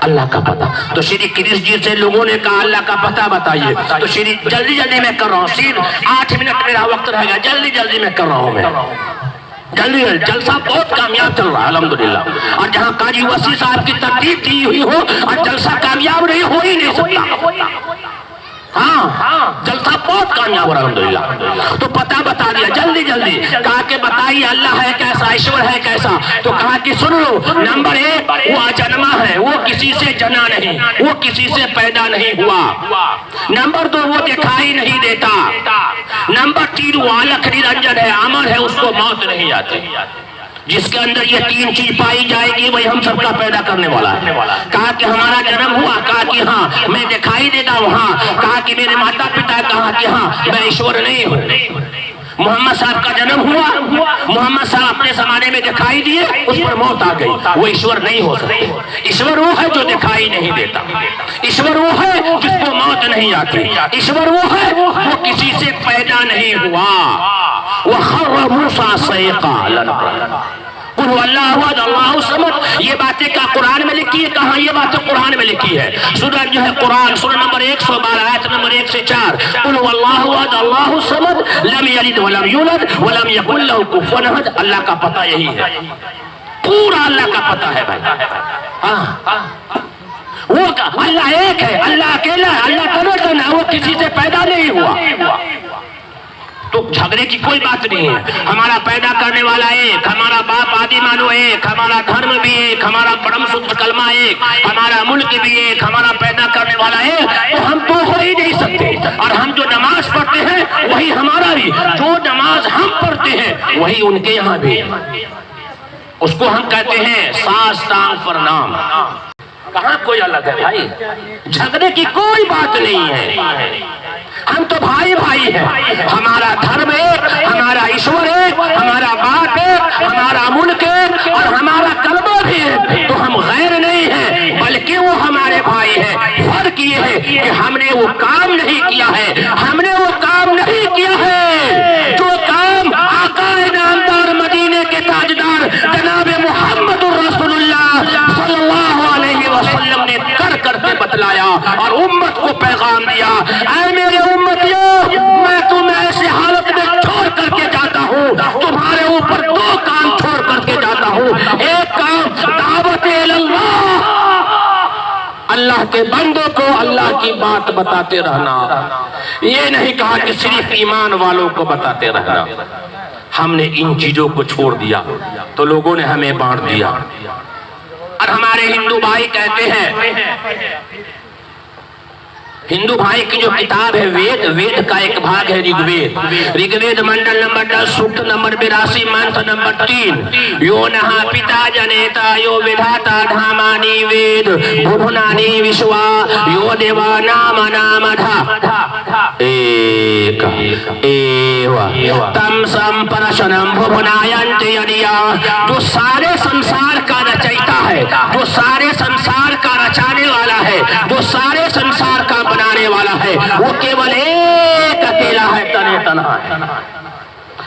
अल्लाह का पता। तो श्री कृष्ण जी से लोगों ने कहा अल्लाह का पता बताइए। तो श्री जल्दी जल्दी मैं कर रहा हूँ, सिर्फ 8 मिनट मेरा वक्त रहेगा, जल्दी जल्दी मैं कर रहा हूँ। मैं जल्दी जलसा बहुत कामयाब चल रहा है अल्हम्दुलिल्लाह। और जहाँ काजी वसी साहब की तरतीब दी हुई हो और जलसा कामयाब नहीं हो ही नहीं सकता। हाँ, जलसा बहुत कामयाब हो रहा है अल्हम्दुलिल्लाह। तो पता बता दिया जल्दी जल्दी। कहा कि बताइए अल्लाह है कैसा, ईश्वर है कैसा। तो कहा कि सुन लो, नंबर 1 वो अजन्मा है, वो किसी से जना नहीं, वो किसी से पैदा नहीं हुआ। नंबर 2 वो दिखाई नहीं देता। नंबर 3 वो अलख निरंजन है, अमर है, उसको मौत नहीं आती। जिसके अंदर ये 3 चीज पाई जाएगी वही हम सबका पैदा करने वाला है। कहा कि हमारा जन्म हुआ, कहा कि हाँ मैं दिखाई देता हूँ, हाँ। कहा कि मेरे माता पिता, कहा कि हाँ मैं ईश्वर नहीं हूँ। मोहम्मद साहब का जन्म हुआ, मोहम्मद साहब अपने जमाने में दिखाई दिए, उस पर मौत आ गई, वो ईश्वर नहीं हो सकते। ईश्वर वो है जो दिखाई नहीं देता, ईश्वर वो है जिसको मौत नहीं आती, ईश्वर वो है वो किसी से पैदा नहीं हुआ। वो खर्र मूसा सैक़ा अल्लाहु समद। ये बातें का कुरान में लिखी है, कहाँ ये बातें कुरान में लिखी है। सूरह जो है कुरान, सूरह नंबर 112 आयत नंबर 1 से 4। कुल अल्लाहु अहद अल्लाहु समद लम यलिद वलम यूलद वलम यकुल लहु कुफुवन अहद। अल्लाह का पता यही है, पूरा अल्लाह का पता है भाई। हाँ, वो अल्लाह एक है, अल्लाह अकेला है, अल्लाह तनतन है, वो किसी से पैदा नहीं हुआ। तो झगड़े की कोई बात नहीं है। हमारा पैदा करने वाला एक, हमारा बाप आदि मानो एक, हमारा धर्म भी एक, हमारा परम शुद्ध कलमा एक, हमारा मुल्क भी एक, हमारा पैदा करने वाला एक। तो हम तो हो ही नहीं सकते। और हम जो नमाज पढ़ते हैं वही हमारा भी, जो नमाज हम पढ़ते हैं वही उनके यहाँ भी। उसको हम कहते हैं साष्टांग प्रणाम। कहाँ कोई अलग है भाई, झगड़े की कोई बात नहीं है। हम तो भाई भाई हैं। हमारा धर्म एक, हमारा ईश्वर एक, हमारा बाप एक, हमारा मुल्क एक और हमारा कलमा भी है। तो हम गैर नहीं हैं, बल्कि वो हमारे भाई हैं। फर्क ये है कि हमने वो काम नहीं किया है, हमने वो काम नहीं किया है जो काम आकाए नामदार मदीने के ताजदार जनाब मुहम्मदुर रसूलुल्लाह सल्लल्लाहु अलैहि वसल्लम ने कर करके बतलाया और उम्मत को पैगाम दिया। ऐ मेरे उम्मतियों, मैं तुम्हें ऐसी हालत में छोड़ करके जाता हूँ, तुम्हारे ऊपर 2 काम छोड़ करके जाता हूँ। एक काम दावत इल्लल्लाह, अल्लाह के बंदों को अल्लाह की बात बताते रहना। ये नहीं कहा कि सिर्फ ईमान वालों को बताते रहना। हमने इन चीजों को छोड़ दिया तो लोगों ने हमें बांट दिया। और हमारे हिंदू भाई कहते हैं, हिंदू भाई की जो किताब है वेद, वेद का एक भाग है ऋग्वेद। ऋग्वेद मंडल नंबर 10 सूक्त नंबर 82 मंत्र नंबर 3। यो नहा पिता जनेता यो विधाता धामानि वेद भुवनानि विश्वा यो देवा नाम नामधा एक एव तम संपरशनम भुवनायन्ति यदिया। जो सारे संसार का रचयिता है, जो सारे संसार का रचाने वाला है, जो सारे संसार का बनाने वाला है, वो केवल एक अकेला है, तने तन्हा है।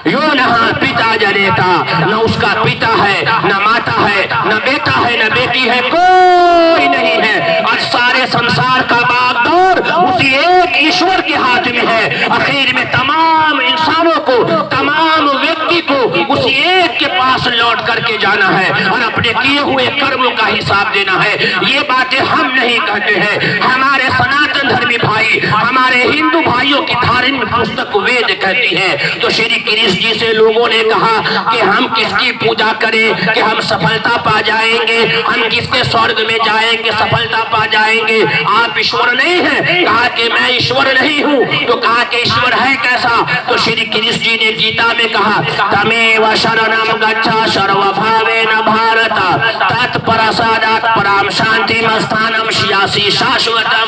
यो नहा पिता जनेता, न उसका पिता है, न माता है, न बेटा है, न बेटी है, कोई नहीं है। और सारे संसार का बागडोर उसी एक ईश्वर के हाथ में है। आखिर में तमाम इंसानों को, तमाम व्यक्ति को उसी एक के पास लौट करके जाना है और अपने किए हुए कर्मों का हिसाब देना है। ये बातें हम नहीं कहते हैं, हमारे सनातन धर्मी भाई, हमारे हिंदू भाइयों की धार्मिक पुस्तक वेद कहती है। तो श्री कृष्ण जी से लोगों ने कहा कि हम किसकी पूजा करें कि हम सफलता पा जाएंगे, हम किसके स्वर्ग में जाएंगे, सफलता पा जाएंगे। आप ईश्वर नहीं है, कहा कि मैं ईश्वर नहीं हूँ। तो कहा कि ईश्वर है कैसा? तो श्री कृष्ण जी ने गीता में कहा तमेव शरणम गच्छ सर्वभावेन भारत तत्परसादात् पराम शांतिम स्थानम श्यासी शाश्वतम।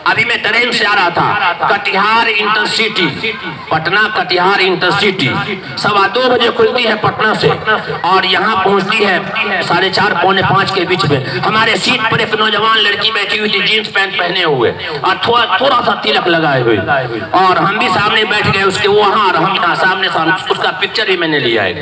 अभी मैं ट्रेन से आ रहा था, कटिहार इंटरसिटी, पटना कटिहार इंटरसिटी 2:15 बजे खुलती है पटना से और यहाँ पहुँचती है 4:30 पौने 5 के बीच में। हमारे सीट पर एक नौजवान लड़की बैठी हुई थी, जीन्स पैंट पहने हुए और थोड़ा सा तिलक लगाए हुए, और हम भी सामने बैठ गए उसके, वहाँ और हम यहाँ सामने उसका पिक्चर भी मैंने लिया है।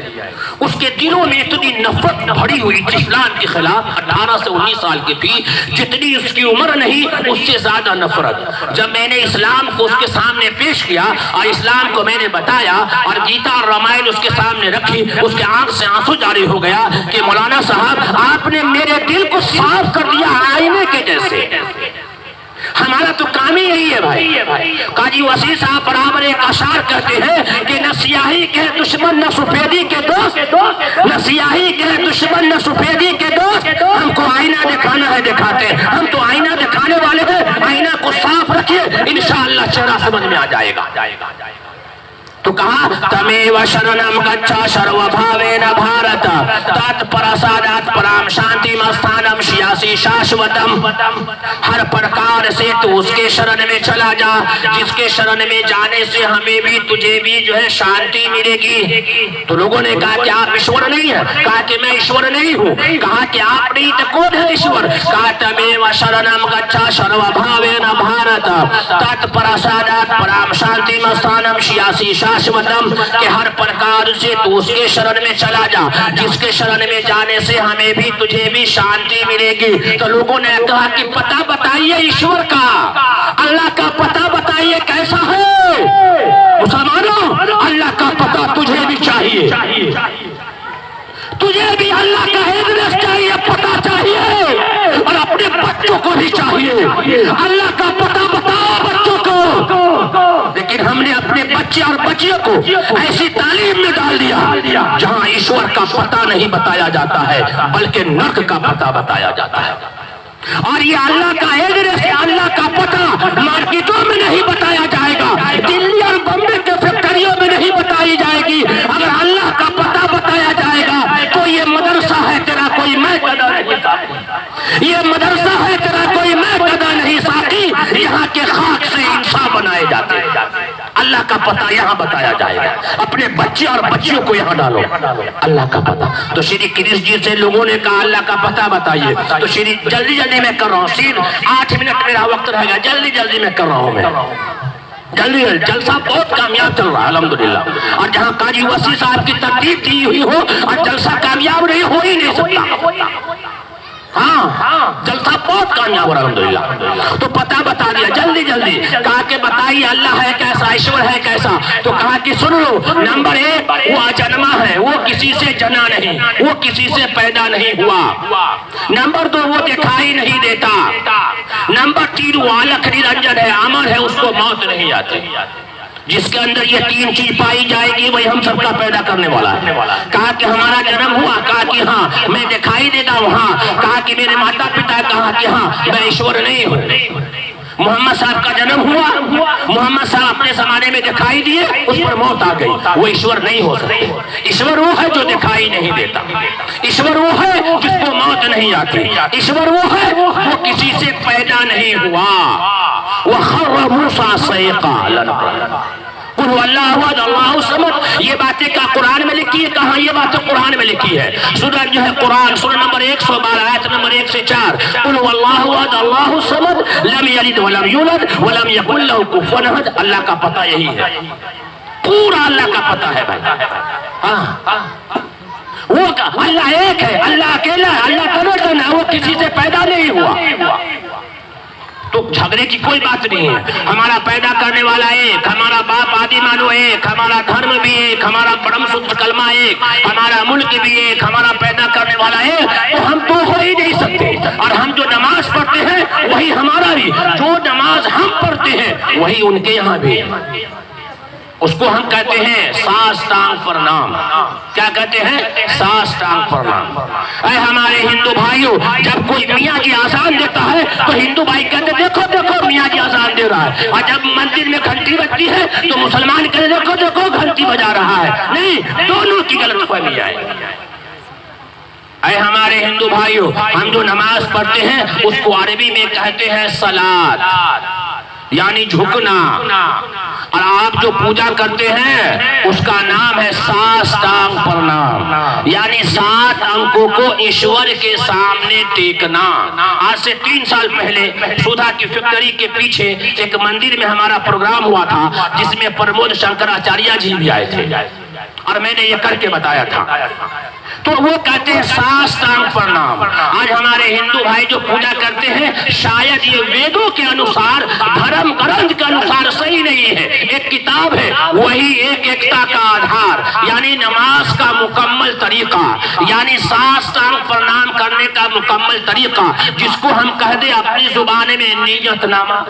उसके दिलों में इतनी नफरत भरी हुई थी इस्लाम के खिलाफ। 18 से 19 साल की थी, जितनी उसकी उम्र नहीं उससे ज्यादा नफरत। जब मैंने इस्लाम को उसके सामने पेश किया और इस्लाम को मैंने बताया और गीता और रामायण उसके सामने रखी, उसके आंख से आंसू जारी हो गया कि मौलाना साहब आपने मेरे दिल को साफ कर दिया आईने के जैसे। हमारा तो काम ही यही है भाई। काजी वसीर साहब बराबर एक अशार कहते हैं कि न सियाही के दुश्मन न सफेदी के दोस्त, न सियाही के दुश्मन न सफेदी के दोस्त, हमको आईना दिखाना है दिखाते हैं, हम तो आईना दिखाने वाले हैं। आईना को साफ रखिए, इंशाअल्लाह चेहरा समझ में आ जाएगा। तो कहा तमेव शरणम गच्छ सर्वभावेन भारत तत्प्रसादात् पराम शांति स्थानम श्यासी शाश्वतम। हर प्रकार से तू उसके शरण में चला जा जिसके शरण में जाने से हमें भी तुझे भी जो है शांति मिलेगी। तो लोगों ने कहा कि आप ईश्वर नहीं है, कहा कि मैं ईश्वर नहीं हूँ, कहा कि आप नहीं तो कौन है ईश्वर, कहा तमेव शरणम गच्छ सर्वभावेन भारत तत्प्रसादात् पराम शांति स्थानम श्यासी शाश्वतम, के हर प्रकार से तू उसके शरण में चला जा जिसके शरण में जाने से हमें भी तुझे भी शांति मिलेगी। तो लोगों ने कहा कि पता बताइए ईश्वर का, अल्लाह का पता बताइए कैसा है। मुसलमानों, अल्लाह का पता तुझे भी चाहिए, तुझे भी अल्लाह का एड्रेस चाहिए, पता चाहिए, और अपने बच्चों को भी चाहिए। अल्लाह का पता बताओ बच्चों को। लेकिन हमने अपने बच्चे और बच्चियों को ऐसी तालीम में डाल दिया जहां ईश्वर का पता नहीं बताया जाता है बल्कि नर्क का पता बताया जाता है। और ये अल्लाह का एड्रेस, अल्लाह का पता मार्केटों में नहीं बताया जाएगा, दिल्ली और बम्बे के फैक्ट्रियों में नहीं बताई जाएगी। अगर अल्लाह का पता बताया जाएगा तो ये मदरसा है तेरा कोई मैं कदा नहीं साकी, ये मदरसा है तेरा कोई मैं कदा नहीं साकी, यहाँ के खाक से इंसान बनाए जाते हैं। अल्लाह का पता यहाँ बताया जाएगा। अपने बच्चे और बच्चियों को यहाँ डालो अल्लाह का पता। तो श्री कृष्ण जी से लोगों ने कहा अल्लाह का पता बताइए। तो श्री जल्दी जल्दी मैं कर रहा हूँ, सिर्फ 8 मिनट मेरा वक्त रहेगा, जल्दी जल्दी मैं कर रहा हूँ। मैं जल्दी जलसा बहुत कामयाब चल रहा है अल्हम्दुलिल्लाह। और जहाँ काजी वसी साहब की तरतीब दी हुई हो और जलसा कामयाब नहीं हो ही नहीं सकता। हाँ, जलसा बहुत कामयाब हो रहा है अल्हम्दुलिल्लाह। तो पता बता दिया जल्दी जल्दी, कहा कि बताइए अल्लाह है कैसा, ईश्वर है कैसा। तो कहा कि सुन लो, नंबर 1 वो अजन्मा है, वो किसी से जना नहीं, वो किसी से पैदा नहीं हुआ। नंबर 2 वो दिखाई नहीं देता। नंबर 3 वो अलख निरंजन है, अमर है, उसको मौत नहीं आती। जिसके अंदर ये 3 चीज पाई जाएगी वही हम सबका पैदा करने वाला है। कहा कि हमारा जन्म हुआ, कहा कि हाँ मैं दिखाई देता हूँ, हाँ। कहा कि मेरे माता पिता, कहा कि हाँ मैं ईश्वर नहीं हूँ। मोहम्मद साहब का जन्म हुआ, मोहम्मद साहब अपने जमाने में दिखाई दिए, उस पर मौत आ गई, वो ईश्वर नहीं हो सकता। ईश्वर वो है जो दिखाई नहीं देता, ईश्वर वो है जिसको मौत नहीं आती, ईश्वर वो है वो किसी से पैदा नहीं हुआ। वह खर्र मूसा सैक़ा अल्लाहु समद। ये बातें का कुरान में लिखी है, कहाँ ये बातें कुरान में लिखी है। सूरह जो है कुरान, सूरह नंबर 112 आयत नंबर 1 से 4, कुल हुवल्लाहु अहद अल्लाहु समद लम यलिद वलम यूलद वलम यकुल लहु कुफुवन अहद। अल्लाह का पता यही है, पूरा अल्लाह का पता है भाई। हाँ, वो अल्लाह एक है, अल्लाह अकेला है, अल्लाह तनोतन है, वो किसी से पैदा नहीं हुआ। तो झगड़े की कोई बात नहीं है। हमारा पैदा करने वाला एक, हमारा बाप आदि मानो एक, हमारा धर्म भी एक, हमारा परम शुद्ध कलमा एक, हमारा मुल्क भी एक, हमारा पैदा करने वाला एक। तो हम तो हो ही नहीं सकते। और हम जो नमाज पढ़ते हैं वही हमारा भी, जो नमाज हम पढ़ते हैं वही उनके यहाँ भी। उसको हम कहते हैं साष्टांग प्रणाम। क्या कहते हैं? साष्टांग प्रणाम। अरे हमारे हिंदू भाइयों, जब कोई मियाँ जी आजान देता है तो हिंदू भाई कहते देखो देखो मियाँ जी आजान दे रहा है। और जब मंदिर में घंटी बजती है तो मुसलमान कहते देखो देखो घंटी बजा रहा है। नहीं, दोनों की गलतफहमी है। अरे हमारे हिंदू भाइयों, हम जो नमाज पढ़ते हैं उसको अरबी में कहते हैं सलात। यानी झुकना, और आप जो पूजा करते हैं उसका नाम है साष्टांग प्रणाम, यानी 7 अंकों को ईश्वर के सामने टेकना। आज से 3 साल पहले सुधा की फैक्ट्री के पीछे एक मंदिर में हमारा प्रोग्राम हुआ था, जिसमें प्रमोद शंकराचार्य जी भी आए थे, और मैंने ये करके बताया था। तो वो कहते हैं साष्टांग प्रणाम। आज हमारे हिंदू भाई जो पूजा करते हैं, शायद ये वेदों के अनुसार, धर्म ग्रंथ के अनुसार सही नहीं है। एक किताब है, वही एक एकता का आधार, यानी नमाज का मुकम्मल तरीका, यानी साष्टांग प्रणाम करने का मुकम्मल तरीका, जिसको हम कह दे अपनी जुबान में नियतनामा,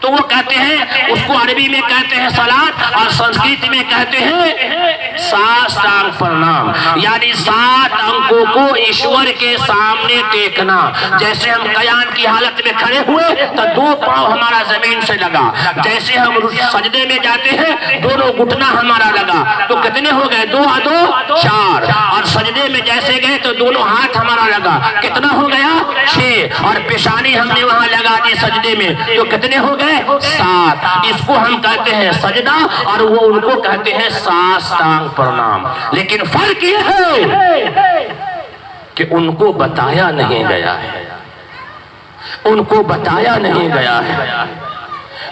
तो वो कहते हैं, उसको अरबी में कहते हैं सलात, और संस्कृत में कहते हैं साष्टांग प्रणाम, यानी 7 अंकों को ईश्वर के सामने टेकना। जैसे हम कयाम की हालत में खड़े हुए तो 2 पांव हमारा जमीन से लगा, जैसे हम सजदे में जाते हैं दोनों घुटना हमारा लगा, तो कितने हो गए? 2 और 2 4, और सजदे में जैसे गए तो दोनों हाथ हमारा लगा, कितना हो गया? 6, और पेशानी हमने वहां लगा दी सजदे में, तो कितने हो गए? 7। इसको हम कहते हैं सजदा, और वो उनको कहते हैं साष्टांग प्रणाम। लेकिन फर्क ये है कि उनको बताया नहीं गया है, उनको बताया नहीं गया है।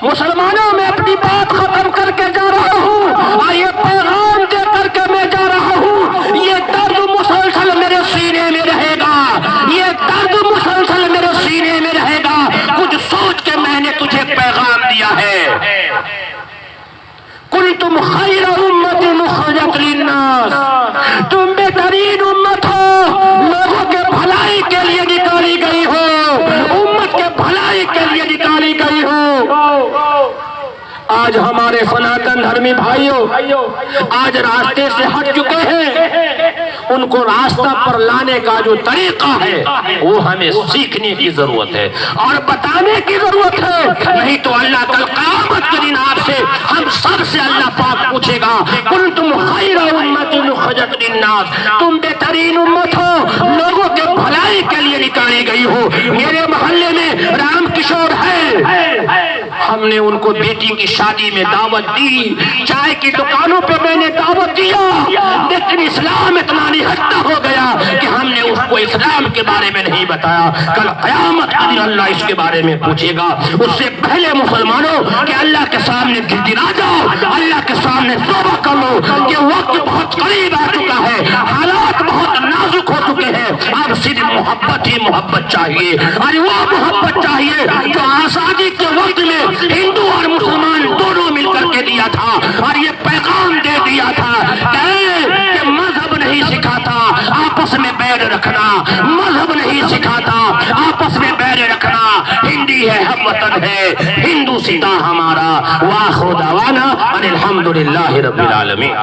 मुसलमानों में अपनी बात खत्म करके जा रहा हूँ, और ये पैगाम दे करके मैं जा रहा हूँ। ये दर्द मुसलसल मेरे सीने में रहेगा, ये दर्द मुसलसल मेरे सीने में रहेगा। कुछ सोच के मैंने तुझे पैगाम दिया है। कुंतुम खैरा उम्मतिन उखरिजत लिन्नास, तुम बेहतरीन उम्मत हो, लोगों के भलाई के लिए निकाली गई हो, उम्मत के भलाई के लिए निकाली गई हो। आज हमारे सनातन धर्मी भाइयों आज रास्ते से हट चुके हैं, उनको रास्ता पर लाने का जो तरीका है वो हमें सीखने की जरूरत है और बताने की जरूरत है। नहीं तो अल्लाह कल क़यामत के दिन आपसे, हम सब से अल्लाह पाक पूछेगा, कुंतुम खैरा उम्मतिन उखरिजत लिन्नास, तुम बेहतरीन उम्मत हो, लोगों के भलाई के लिए निकाली गई हो। मेरे मोहल्ले में राम किशोर है, हमने उनको बेटी की शादी में दावत दी, चाय की दुकानों पे मैंने दावत दिया, लेकिन इस्लाम इतना निहत्था हो गया कि हमने उसको इस्लाम के बारे में नहीं बताया। कल क़यामत के दिन अल्लाह इसके बारे में पूछेगा। उससे पहले मुसलमानों के अल्लाह के सामने गिड़गिड़ा जाओ, अल्लाह के सामने तौबा कर लो कि वक्त बहुत करीब आ चुका है, हालात बहुत नाजुक हो चुके हैं। अब सिर्फ मोहब्बत ही मोहब्बत चाहिए, और वो मोहब्बत चाहिए जो आजादी के वक्त में हिंदू और मुसलमान दोनों मिलकर के दिया था, और ये पैगाम दे दिया था कि मजहब नहीं सिखाता आपस में बैर रखना, मजहब नहीं सिखाता आपस में बैर रखना। हिंदी है, हम वतन है, हिंदू सीधा हमारा। वाखिर दावाना अनिल हम्दुलिल्लाहि रब्बिल आलमीन।